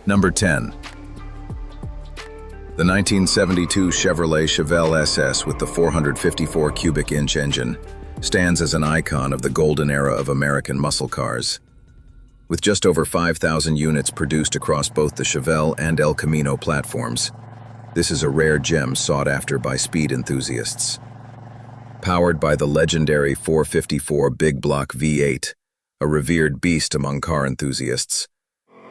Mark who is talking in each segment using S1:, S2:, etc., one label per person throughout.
S1: Number 10. The 1972 Chevrolet Chevelle SS with the 454 cubic inch engine stands as an icon of the golden era of American muscle cars. With just over 5,000 units produced across both the Chevelle and El Camino platforms, this is a rare gem sought after by speed enthusiasts. Powered by the legendary 454 big block V8, a revered beast among car enthusiasts,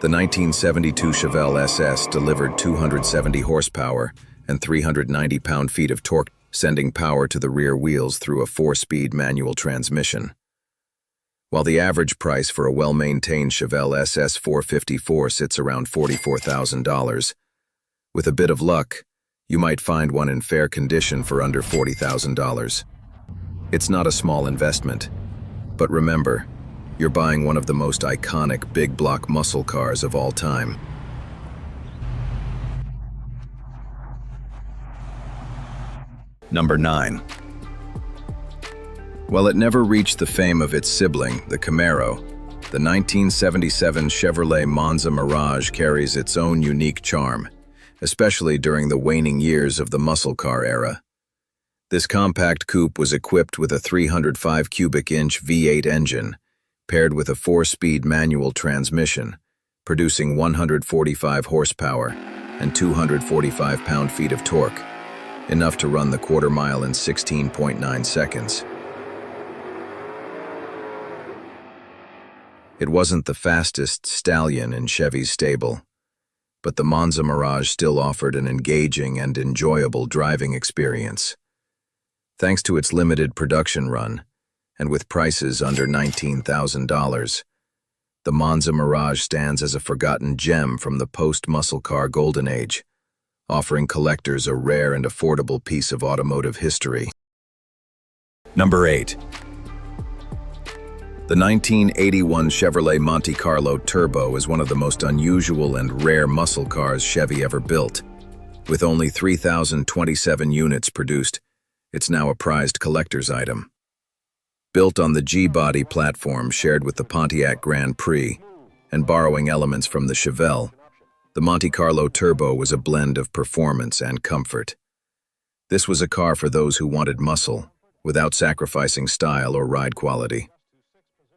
S1: the 1972 Chevelle SS delivered 270 horsepower and 390 pound-feet of torque, sending power to the rear wheels through a 4-speed manual transmission. While the average price for a well-maintained Chevelle SS 454 sits around $44,000, with a bit of luck, you might find one in fair condition for under $40,000. It's not a small investment, but remember, you're buying one of the most iconic big block muscle cars of all time. Number 9. While it never reached the fame of its sibling, the Camaro, the 1977 Chevrolet Monza Mirage carries its own unique charm, especially during the waning years of the muscle car era. This compact coupe was equipped with a 305 cubic inch V8 engine, paired with a 4-speed manual transmission, producing 145 horsepower and 245 pound-feet of torque, enough to run the quarter mile in 16.9 seconds. It wasn't the fastest stallion in Chevy's stable, but the Monza Mirage still offered an engaging and enjoyable driving experience. Thanks to its limited production run, and with prices under $19,000, the Monza Mirage stands as a forgotten gem from the post-muscle car golden age, offering collectors a rare and affordable piece of automotive history. Number 8. The 1981 Chevrolet Monte Carlo Turbo is one of the most unusual and rare muscle cars Chevy ever built. With only 3,027 units produced, it's now a prized collector's item. Built on the G-body platform shared with the Pontiac Grand Prix, and borrowing elements from the Chevelle, the Monte Carlo Turbo was a blend of performance and comfort. This was a car for those who wanted muscle, without sacrificing style or ride quality.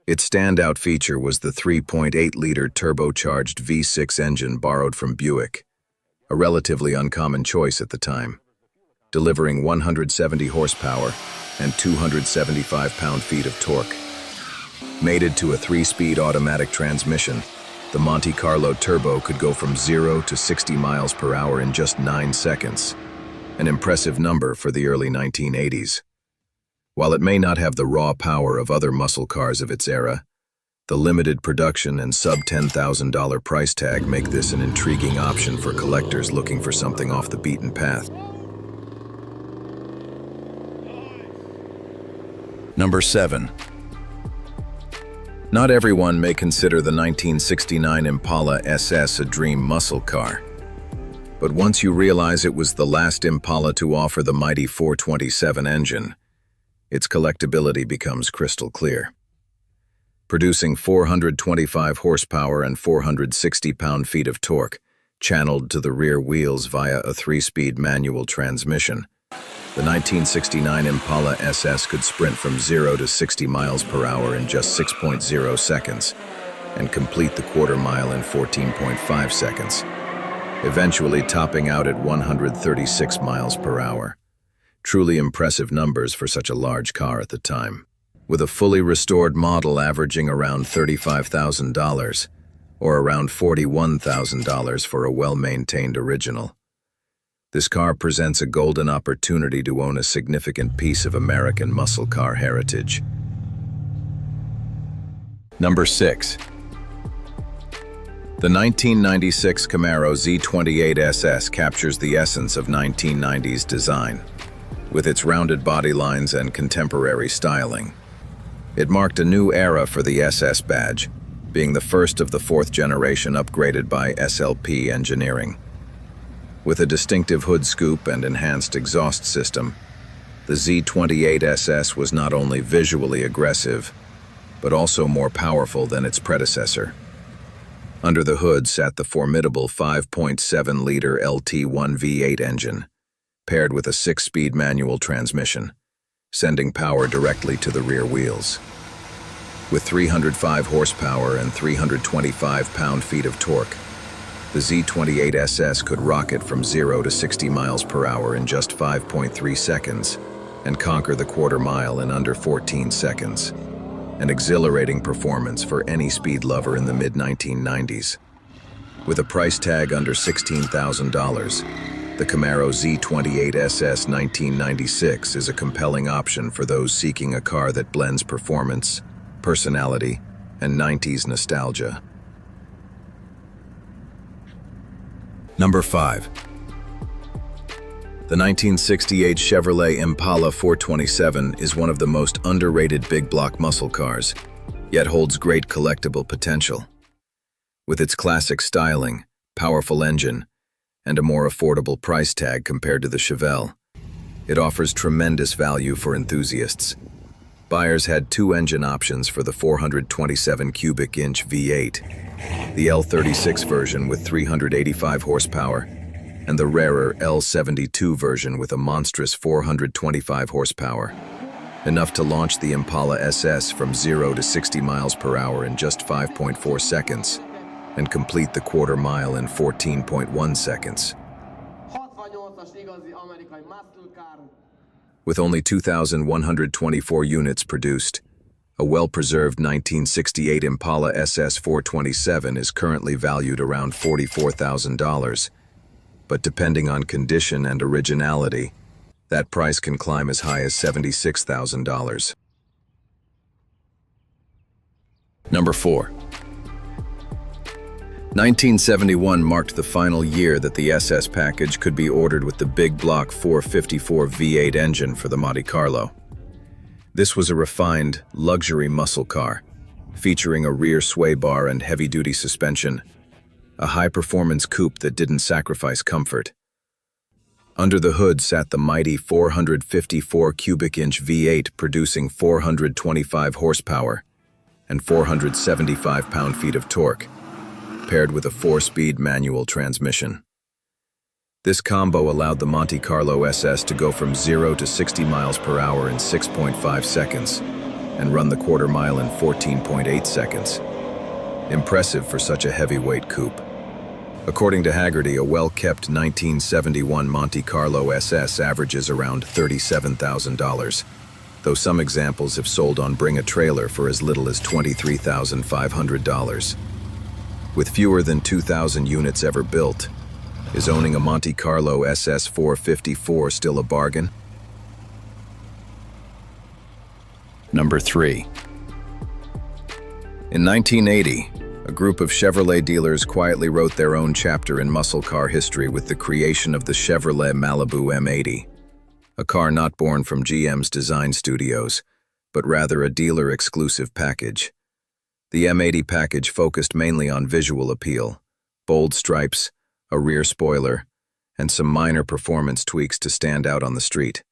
S1: Its standout feature was the 3.8-liter turbocharged V6 engine borrowed from Buick, a relatively uncommon choice at the time. Delivering 170 horsepower and 275 pound-feet of torque. Mated to a 3-speed automatic transmission, the Monte Carlo Turbo could go from 0 to 60 miles per hour in just 9 seconds, an impressive number for the early 1980s. While it may not have the raw power of other muscle cars of its era, the limited production and sub-$10,000 price tag make this an intriguing option for collectors looking for something off the beaten path. Number 7. Not everyone may consider the 1969 Impala SS a dream muscle car. But once you realize it was the last Impala to offer the mighty 427 engine, its collectability becomes crystal clear. Producing 425 horsepower and 460 pound-feet of torque, channeled to the rear wheels via a 3-speed manual transmission, the 1969 Impala SS could sprint from 0 to 60 miles per hour in just 6.0 seconds and complete the quarter mile in 14.5 seconds, eventually topping out at 136 miles per hour. Truly impressive numbers for such a large car at the time. With a fully restored model averaging around $35,000, or around $41,000 for a well-maintained original. This car presents a golden opportunity to own a significant piece of American muscle car heritage. Number 6. The 1996 Camaro Z28 SS captures the essence of 1990s design, with its rounded body lines and contemporary styling. It marked a new era for the SS badge, being the first of the 4th generation upgraded by SLP engineering. With a distinctive hood scoop and enhanced exhaust system, the Z28 SS was not only visually aggressive, but also more powerful than its predecessor. Under the hood sat the formidable 5.7-liter LT1 V8 engine, paired with a 6-speed manual transmission, sending power directly to the rear wheels. With 305 horsepower and 325 pound-feet of torque, the Z28 SS could rocket from 0 to 60 miles per hour in just 5.3 seconds and conquer the quarter mile in under 14 seconds. An exhilarating performance for any speed lover in the mid-1990s. With a price tag under $16,000, the Camaro Z28 SS 1996 is a compelling option for those seeking a car that blends performance, personality, and 90s nostalgia. Number 5. The 1968 Chevrolet Impala 427 is one of the most underrated big block muscle cars, yet holds great collectible potential. With its classic styling, powerful engine, and a more affordable price tag compared to the Chevelle, it offers tremendous value for enthusiasts. Buyers had two engine options for the 427 cubic inch V8, the L36 version with 385 horsepower, and the rarer L72 version with a monstrous 425 horsepower, enough to launch the Impala SS from 0 to 60 miles per hour in just 5.4 seconds and complete the quarter mile in 14.1 seconds. With only 2,124 units produced, a well-preserved 1968 Impala SS 427 is currently valued around $44,000. But depending on condition and originality, that price can climb as high as $76,000. Number 4. 1971 marked the final year that the SS package could be ordered with the big block 454 V8 engine for the Monte Carlo. This was a refined, luxury muscle car, featuring a rear sway bar and heavy-duty suspension, a high-performance coupe that didn't sacrifice comfort. Under the hood sat the mighty 454 cubic inch V8 producing 425 horsepower and 475 pound-feet of torque, paired with a 4-speed manual transmission. This combo allowed the Monte Carlo SS to go from 0 to 60 miles per hour in 6.5 seconds and run the quarter mile in 14.8 seconds. Impressive for such a heavyweight coupe. According to Haggerty, a well-kept 1971 Monte Carlo SS averages around $37,000, though some examples have sold on Bring a Trailer for as little as $23,500. With fewer than 2,000 units ever built, is owning a Monte Carlo SS 454 still a bargain? Number 3. In 1980, a group of Chevrolet dealers quietly wrote their own chapter in muscle car history with the creation of the Chevrolet Malibu M80, a car not born from GM's design studios, but rather a dealer-exclusive package. The M80 package focused mainly on visual appeal, bold stripes, a rear spoiler, and some minor performance tweaks to stand out on the street.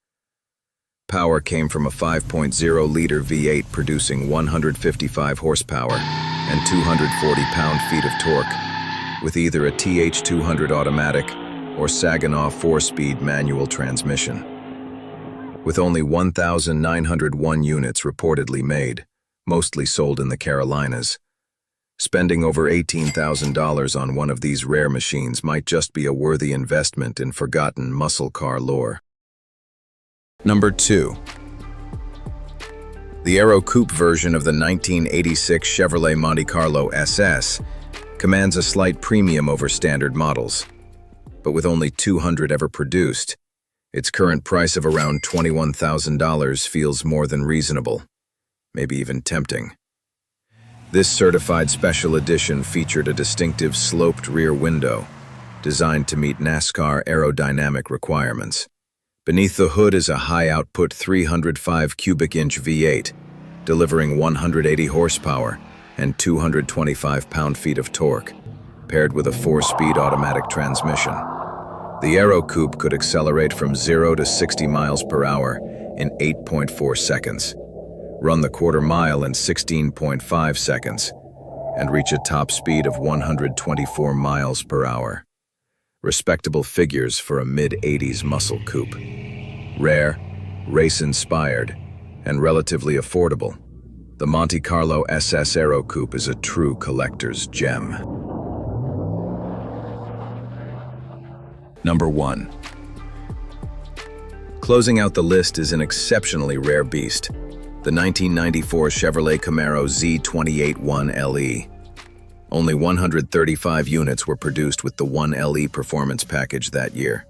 S1: Power came from a 5.0-liter V8 producing 155 horsepower and 240 pound-feet of torque, with either a TH200 automatic or Saginaw 4-speed manual transmission. With only 1,901 units reportedly made, mostly sold in the Carolinas, spending over $18,000 on one of these rare machines might just be a worthy investment in forgotten muscle car lore. Number 2. The Aero Coupe version of the 1986 Chevrolet Monte Carlo SS commands a slight premium over standard models, but with only 200 ever produced, its current price of around $21,000 feels more than reasonable, maybe even tempting. This certified special edition featured a distinctive sloped rear window, designed to meet NASCAR aerodynamic requirements. Beneath the hood is a high-output 305 cubic inch V8, delivering 180 horsepower and 225 pound-feet of torque, paired with a 4-speed automatic transmission. The Aero Coupe could accelerate from 0 to 60 miles per hour in 8.4 seconds, run the quarter mile in 16.5 seconds, and reach a top speed of 124 miles per hour. Respectable figures for a mid-80s muscle coupe. Rare, race-inspired, and relatively affordable, the Monte Carlo SS Aero Coupe is a true collector's gem. Number 1. Closing out the list is an exceptionally rare beast, the 1994 Chevrolet Camaro Z281LE. Only 135 units were produced with the 1LE performance package that year.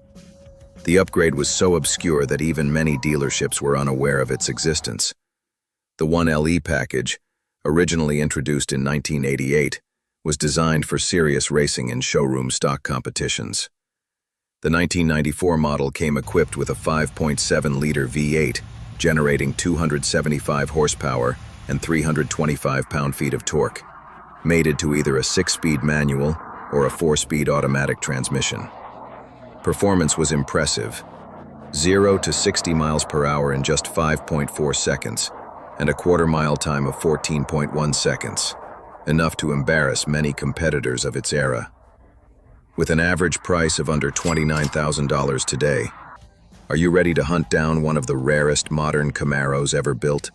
S1: The upgrade was so obscure that even many dealerships were unaware of its existence. The 1LE package, originally introduced in 1988, was designed for serious racing in showroom stock competitions. The 1994 model came equipped with a 5.7-liter V8, generating 275 horsepower and 325 pound-feet of torque, mated to either a 6-speed manual or a 4-speed automatic transmission. Performance was impressive, 0 to 60 miles per hour in just 5.4 seconds, and a quarter-mile time of 14.1 seconds, enough to embarrass many competitors of its era. With an average price of under $29,000 today, are you ready to hunt down one of the rarest modern Camaros ever built?